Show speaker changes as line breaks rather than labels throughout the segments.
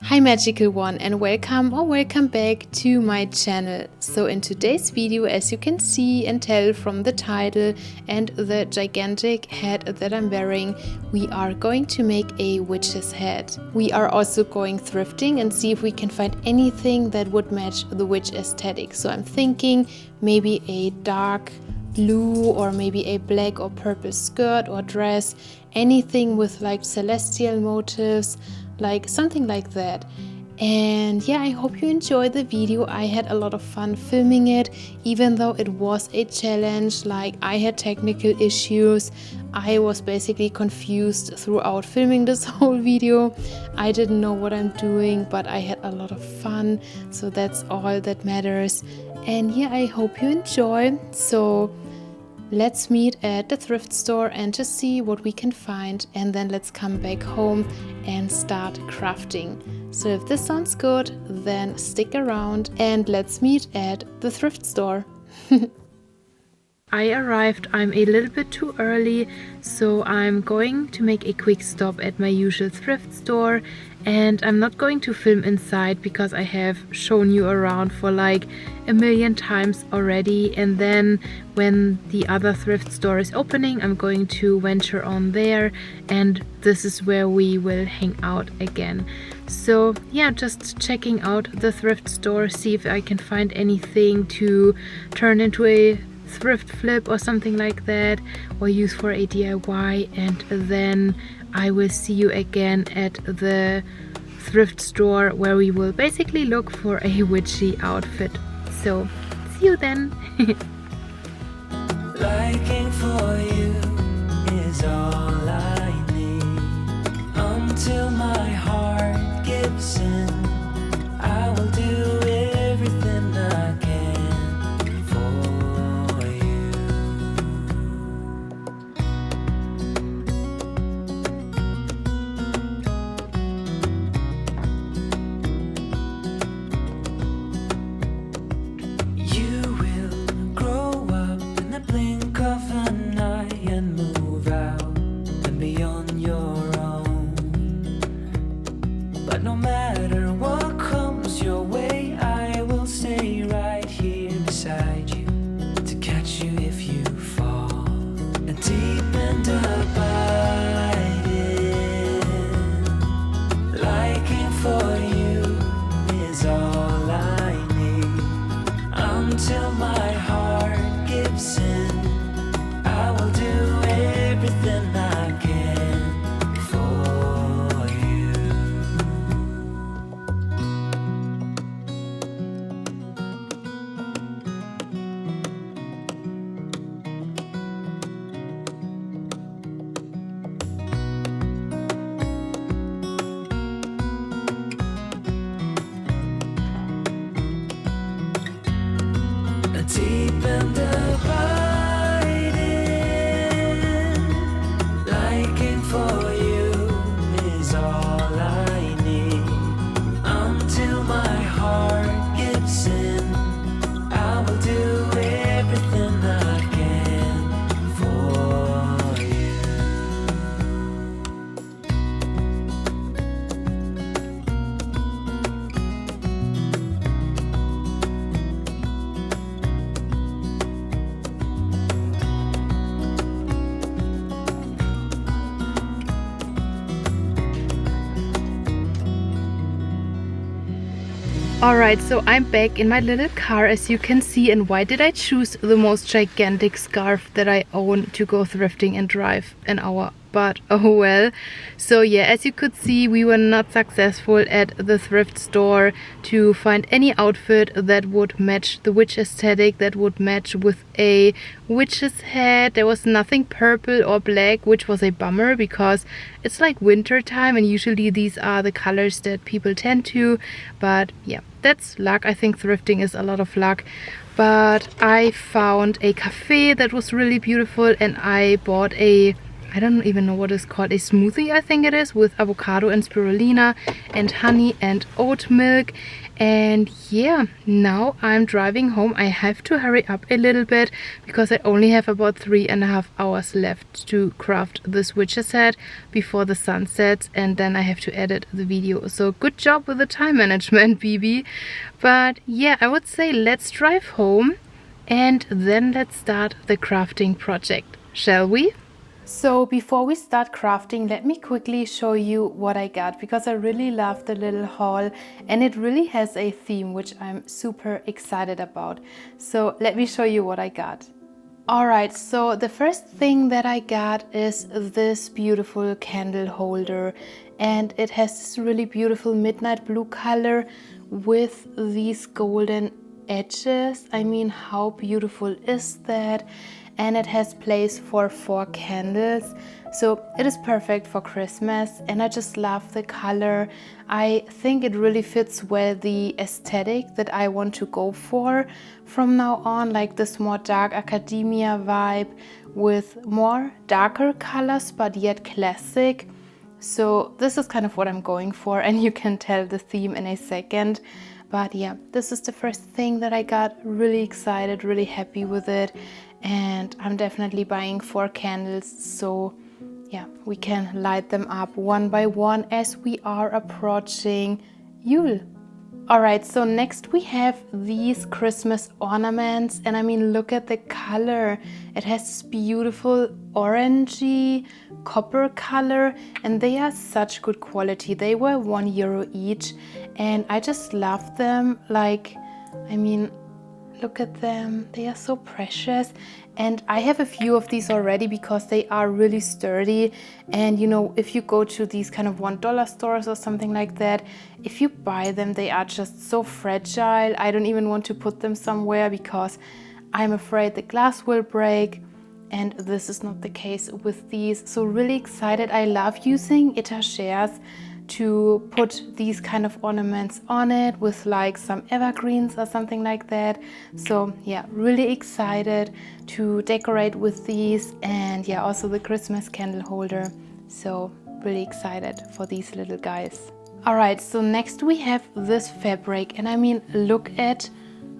Hi magical one, and welcome or welcome back to my channel. So in today's video, as you can see and tell from the title and the gigantic hat that I'm wearing, we are going to make a witch's hat. We are also going thrifting and see if we can find anything that would match the witch aesthetic. So I'm thinking maybe a dark blue or maybe a black or purple skirt or dress, anything with like celestial motifs, like something like that. And yeah, I hope you enjoyed the video. I had a lot of fun filming it, even though it was a challenge. Like, I had technical issues. I was basically confused throughout filming this whole video. I didn't know what I'm doing, but I had a lot of fun, so that's all that matters. And yeah, I hope you enjoy. So let's meet at the thrift store and just see what we can find, and then let's come back home and start crafting. So if this sounds good, then stick around and let's meet at the thrift store. I arrived, I'm a little bit too early, so I'm going to make a quick stop at my usual thrift store, and I'm not going to film inside because I have shown you around for like a million times already, and then when the other thrift store is opening, I'm going to venture on there, and this is where we will hang out again. So yeah, just checking out the thrift store, see if I can find anything to turn into a thrift flip or something like that, or use for a DIY, and then I will see you again at the thrift store where we will basically look for a witchy outfit. So see you then.
Liking for you is all I need. Until my heart gives in, I will do everything I can for you. You will grow up in the blink of an eye and move out and be on your own. But no matter what comes your way, I will stay right here beside you to catch you if you fall. And deep and abiding, liking for you is all I need. Until my heart gives in, I will do everything I can for you. Deep and abiding, liking for you is all I need. Until my heart gives in, I will do everything I can for you.
Alright, so I'm back in my little car, as you can see. And why did I choose the most gigantic scarf that I own to go thrifting and drive an hour? But oh well. So yeah, as you could see, we were not successful at the thrift store to find any outfit that would match the witch aesthetic, that would match with a witch's hat. There was nothing purple or black, which was a bummer because it's like winter time and usually these are the colors that people tend to. But yeah, that's luck. I think thrifting is a lot of luck. But I found a cafe that was really beautiful, and I bought a I don't even know what it's called, a smoothie I think it is, with avocado and spirulina and honey and oat milk. And yeah, now I'm driving home. I have to hurry up a little bit because I only have about 3.5 hours left to craft this witcher set before the sun sets, and then I have to edit the video. So good job with the time management, BB. But yeah, I would say let's drive home and then let's start the crafting project, shall we? So before we start crafting, let me quickly show you what I got, because I really love the little haul and it really has a theme which I'm super excited about. So let me show you what I got. Alright, so the first thing that I got is this beautiful candle holder, and it has this really beautiful midnight blue color with these golden edges. I mean, how beautiful is that? And it has place for 4 candles, so it is perfect for Christmas, and I just love the color. I think it really fits well the aesthetic that I want to go for from now on, like this more dark academia vibe with more darker colors but yet classic. So this is kind of what I'm going for, and you can tell the theme in a second. But yeah, this is the first thing that I got. Really excited, really happy with it. And I'm definitely buying 4 candles, so yeah, we can light them up one by one as we are approaching Yule. Alright, so next we have these Christmas ornaments, and I mean, look at the color. It has this beautiful orangey copper color, and they are such good quality. They were €1 each, and I just love them. Like, I mean, look at them, they are so precious. And I have a few of these already because they are really sturdy. And you know, if you go to these kind of $1 stores or something like that, if you buy them, they are just so fragile. I don't even want to put them somewhere because I'm afraid the glass will break. And this is not the case with these. So really excited. I love using etagères to put these kind of ornaments on it with like some evergreens or something like that. So yeah, really excited to decorate with these, and yeah, also the Christmas candle holder. So really excited for these little guys. Alright, so next we have this fabric, and I mean, look at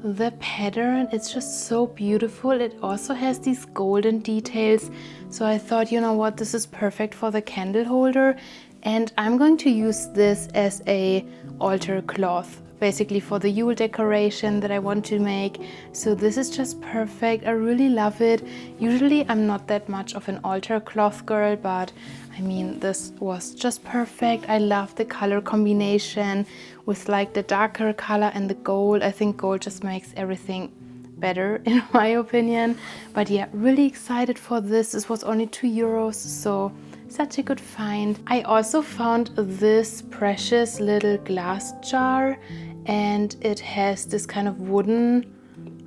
the pattern. It's just so beautiful. It also has these golden details. So I thought, you know what, this is perfect for the candle holder. And I'm going to use this as a altar cloth, basically for the Yule decoration that I want to make. So this is just perfect. I really love it. Usually I'm not that much of an altar cloth girl, but I mean, this was just perfect. I love the color combination with like the darker color and the gold. I think gold just makes everything better in my opinion. But yeah, really excited for this. This was only €2, so such a good find. I also found this precious little glass jar, and it has this kind of wooden,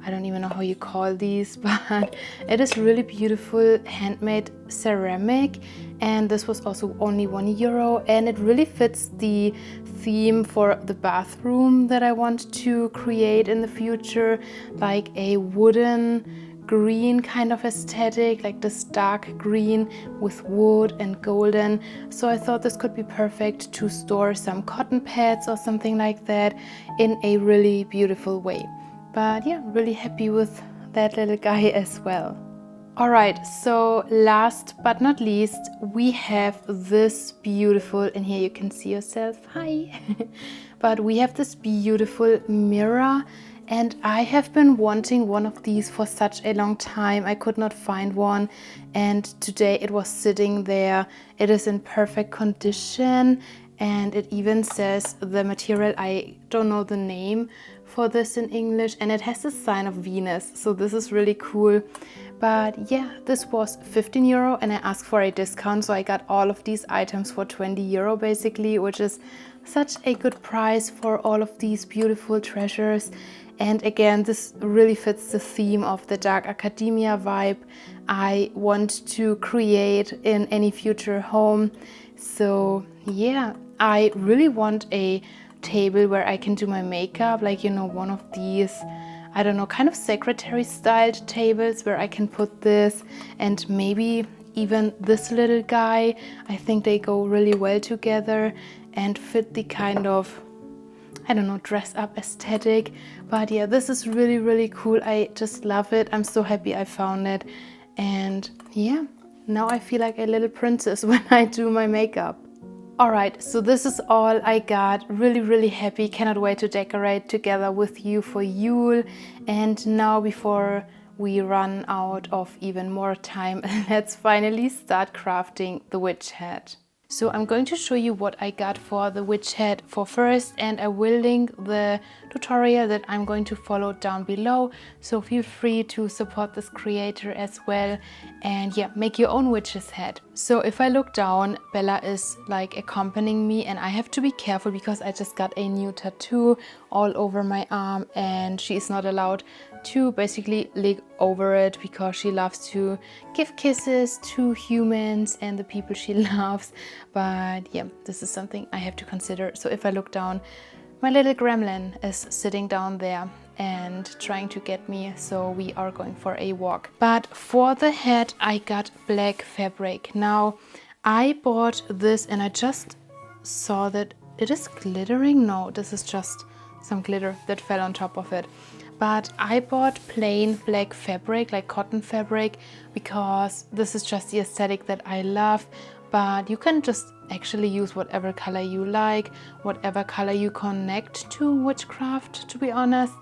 I don't even know how you call these, but it is really beautiful handmade ceramic, and this was also only €1, and it really fits the theme for the bathroom that I want to create in the future, like a wooden green kind of aesthetic, like this dark green with wood and golden. So I thought this could be perfect to store some cotton pads or something like that in a really beautiful way. But yeah, really happy with that little guy as well. Alright, so last but not least, we have this beautiful, and here you can see yourself, hi! But we have this beautiful mirror, and I have been wanting one of these for such a long time. I could not find one, and today it was sitting there. It is in perfect condition, and it even says the material, I don't know the name for this in English, and it has the sign of Venus, so this is really cool. But yeah, this was €15, and I asked for a discount, so I got all of these items for €20 basically, which is such a good price for all of these beautiful treasures. And again, this really fits the theme of the dark academia vibe I want to create in any future home. So yeah, I really want a table where I can do my makeup, like, you know, one of these, I don't know, kind of secretary styled tables where I can put this, and maybe even this little guy. I think they go really well together and fit the kind of, I don't know, dress up aesthetic. But yeah, this is really, really cool. I just love it. I'm so happy I found it. And yeah, now I feel like a little princess when I do my makeup. Alright, so this is all I got. Really, really happy. Cannot wait to decorate together with you for Yule. And now before we run out of even more time, let's finally start crafting the witch hat. So I'm going to show you what I got for the witch hat for first, and I will link the tutorial that I'm going to follow down below, so feel free to support this creator as well and yeah, make your own witch's hat. So if I look down, Bella is like accompanying me, and I have to be careful because I just got a new tattoo all over my arm and she is not allowed to basically lick over it because she loves to give kisses to humans and the people she loves. But yeah, this is something I have to consider. So if I look down, my little gremlin is sitting down there and trying to get me, so we are going for a walk. But for the hat I got black fabric. Now I bought this and I just saw that it is glittering. No, this is just some glitter that fell on top of it. But I bought plain black fabric, like cotton fabric, because this is just the aesthetic that I love. But you can just actually use whatever color you like, whatever color you connect to witchcraft, to be honest.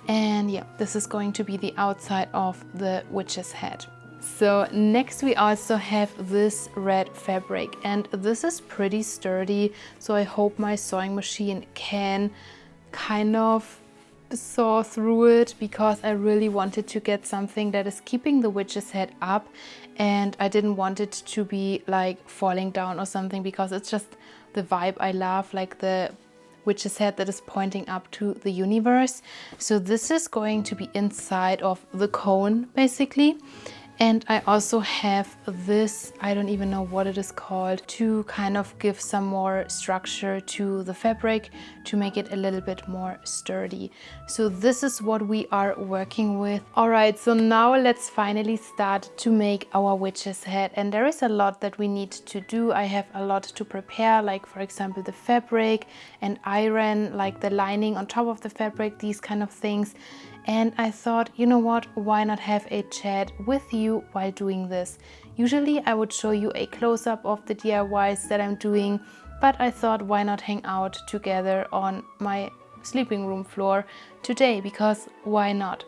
And yeah, this is going to be the outside of the witch's hat. So next we also have this red fabric, and this is pretty sturdy, so I hope my sewing machine can kind of saw through it, because I really wanted to get something that is keeping the witch's head up, and I didn't want it to be like falling down or something, because it's just the vibe I love, like the witch's head that is pointing up to the universe. So this is going to be inside of the cone basically. And I also have this, I don't even know what it is called, to kind of give some more structure to the fabric to make it a little bit more sturdy. So this is what we are working with. All right, so now let's finally start to make our witch's head. And there is a lot that we need to do. I have a lot to prepare, like for example the fabric and iron, like the lining on top of the fabric, these kind of things. And I thought, you know what, why not have a chat with you while doing this? Usually I would show you a close-up of the DIYs that I'm doing, but I thought why not hang out together on my sleeping room floor today, because why not?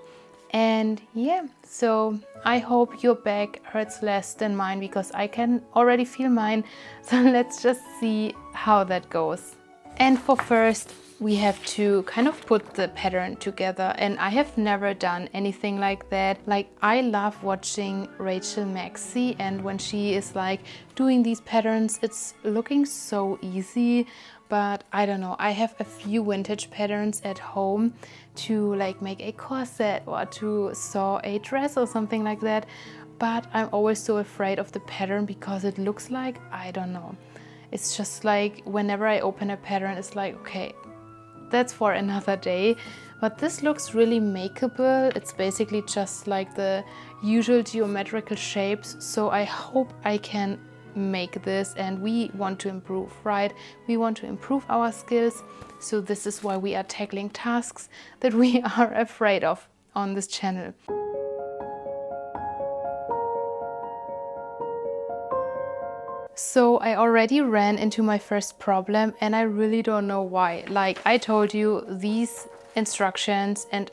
And yeah, so I hope your back hurts less than mine, because I can already feel mine. So let's just see how that goes. And for first, we have to kind of put the pattern together, and I have never done anything like that. Like, I love watching Rachel Maxey, and when she is like doing these patterns, it's looking so easy. But I don't know, I have a few vintage patterns at home to like make a corset or to sew a dress or something like that, but I'm always so afraid of the pattern because it looks like, I don't know, it's just like whenever I open a pattern, it's like, okay, that's for another day. But this looks really makeable. It's basically just like the usual geometrical shapes, so I hope I can make this. And we want to improve, right? We want to improve our skills, so this is why we are tackling tasks that we are afraid of on this channel. So I already ran into my first problem, and I really don't know why. Like I told you, these instructions and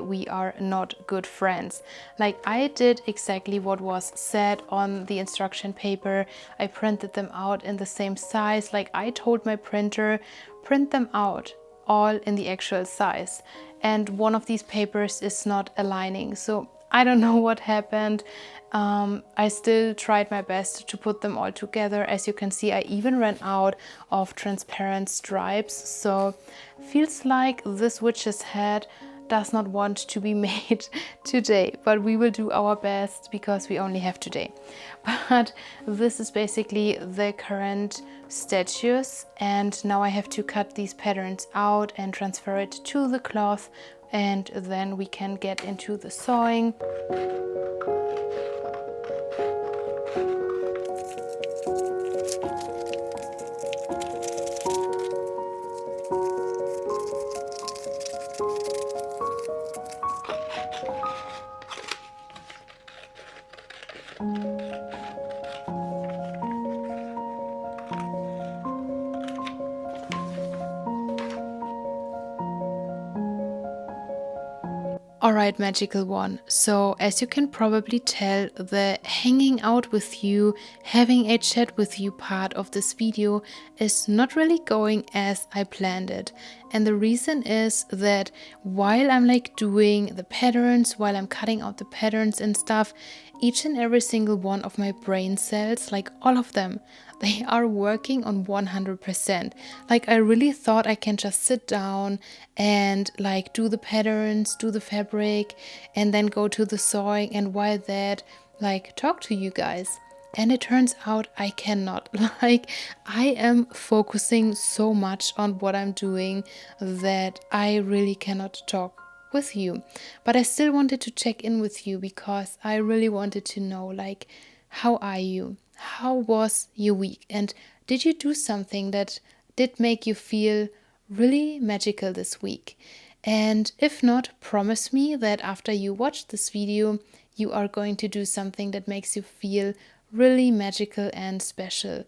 we are not good friends. Like, I did exactly what was said on the instruction paper. I printed them out in the same size. Like, I told my printer, print them out all in the actual size. And one of these papers is not aligning. So I don't know what happened. I still tried my best to put them all together. As you can see, I even ran out of transparent stripes. So feels like this witch's head does not want to be made today, but we will do our best because we only have today. But this is basically the current statues, and now I have to cut these patterns out and transfer it to the cloth, and then we can get into the sewing. Alright, magical one. So, as you can probably tell, the hanging out with you, having a chat with you part of this video is not really going as I planned it. And the reason is that while I'm like doing the patterns, while I'm cutting out the patterns and stuff, each and every single one of my brain cells, like all of them, they are working on 100%. Like I really thought I can just sit down and like do the patterns, do the fabric, and then go to the sewing, and while that, like talk to you guys. And it turns out I cannot. Like, I am focusing so much on what I'm doing that I really cannot talk with you. But I still wanted to check in with you because I really wanted to know, like, how are you? How was your week? And did you do something that did make you feel really magical this week? And if not, promise me that after you watch this video, you are going to do something that makes you feel really magical and special.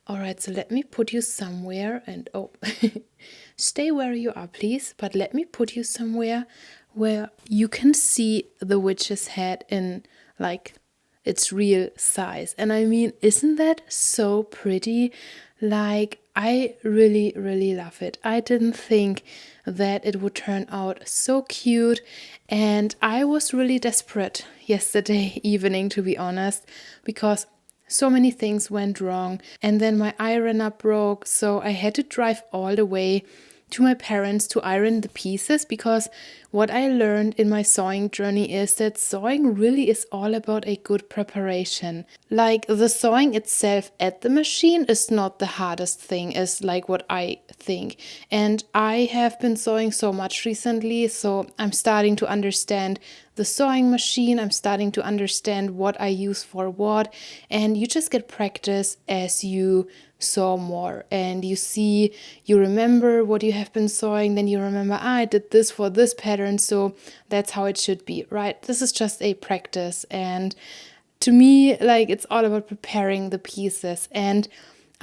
Alright, so let me put you somewhere and stay where you are, please, but let me put you somewhere where you can see the witch's head in like its real size. And I mean, isn't that so pretty? Like, I really, really love it. I didn't think that it would turn out so cute, and I was really desperate yesterday evening, to be honest, because so many things went wrong, and then my ironer broke, so I had to drive all the way to my parents to iron the pieces, because what I learned in my sewing journey is that sewing really is all about a good preparation. Like, the sewing itself at the machine is not the hardest thing, is like what I think. And I have been sewing so much recently, so I'm starting to understand the sewing machine. I'm starting to understand what I use for what, and you just get practice as you sew more, and you remember what you have been sewing, then you remember, I did this for this pattern, so that's how it should be, right? This is just a practice, and to me, like, it's all about preparing the pieces. And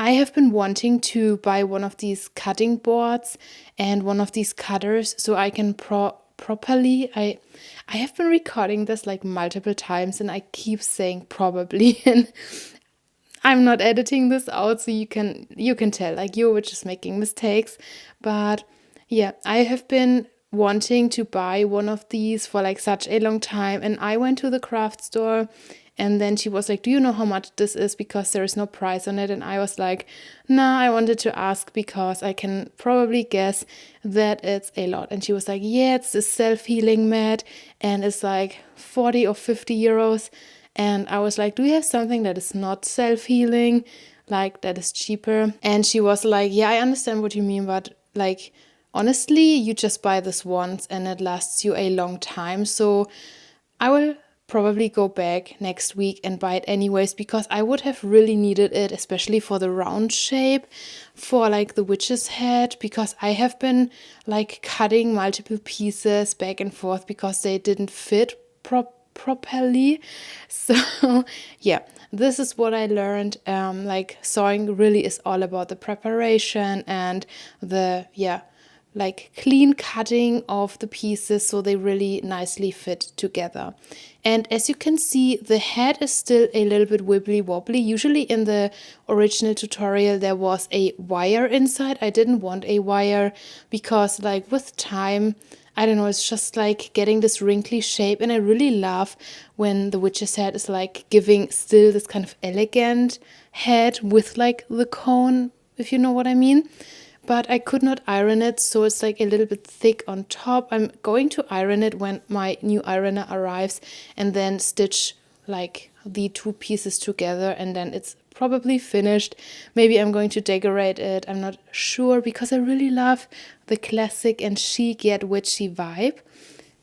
I have been wanting to buy one of these cutting boards and one of these cutters so I can properly. I have been recording this like multiple times and I keep saying probably and I'm not editing this out, so you can tell like you were just making mistakes. But yeah, I have been wanting to buy one of these for like such a long time, and I went to the craft store and then she was like, do you know how much this is, because there is no price on it? And I was like, nah, I wanted to ask because I can probably guess that it's a lot. And she was like, yeah, it's this self-healing mat and it's like 40 or 50 euros. And I was like, do you have something that is not self-healing, like that is cheaper? And she was like, yeah, I understand what you mean, but like, honestly, you just buy this once and it lasts you a long time. So I will probably go back next week and buy it anyways, because I would have really needed it, especially for the round shape for like the witch's head, because I have been like cutting multiple pieces back and forth because they didn't fit properly. So yeah, this is what I learned. Like sewing really is all about the preparation and the like clean cutting of the pieces so they really nicely fit together. And as you can see, the head is still a little bit wibbly wobbly. Usually in the original tutorial there was a wire inside. I didn't want a wire because like with time, I don't know, it's just like getting this wrinkly shape, and I really love when the witch's head is like giving still this kind of elegant head with like the cone, if you know what I mean. But I could not iron it, so it's like a little bit thick on top. I'm going to iron it when my new ironer arrives and then stitch like the two pieces together, and then it's probably finished. Maybe I'm going to decorate it, I'm not sure, because I really love the classic and chic yet witchy vibe.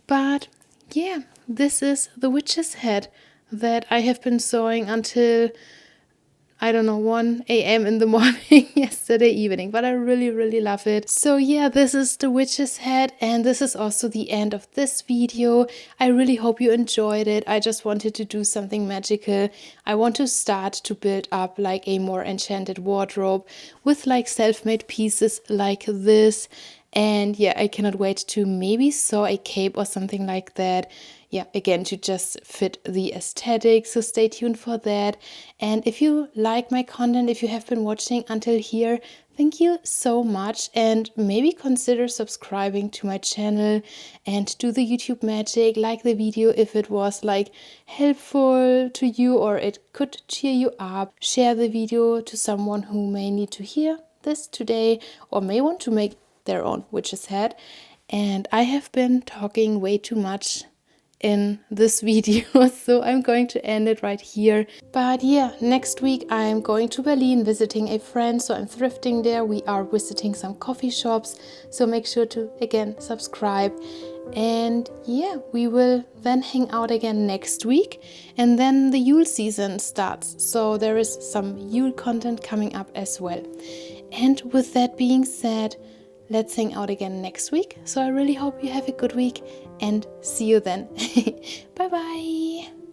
But yeah, this is the witch's head that I have been sewing until, I don't know, 1 a.m. in the morning yesterday evening, but I really, really love it. So yeah, this is the witch's head, and this is also the end of this video. I really hope you enjoyed it. I just wanted to do something magical. I want to start to build up like a more enchanted wardrobe with like self-made pieces like this. And yeah, I cannot wait to maybe sew a cape or something like that. Yeah, again, to just fit the aesthetic. So stay tuned for that. And if you like my content, if you have been watching until here, thank you so much. And maybe consider subscribing to my channel and do the YouTube magic. Like the video if it was like helpful to you or it could cheer you up. Share the video to someone who may need to hear this today or may want to make their own witch's head. And I have been talking way too much in this video, so I'm going to end it right here. But yeah, next week I'm going to Berlin visiting a friend, so I'm thrifting there. We are visiting some coffee shops, so make sure to again subscribe. And yeah, we will then hang out again next week, and then the Yule season starts, so there is some Yule content coming up as well. And with that being said, let's hang out again next week. So I really hope you have a good week and see you then. Bye bye.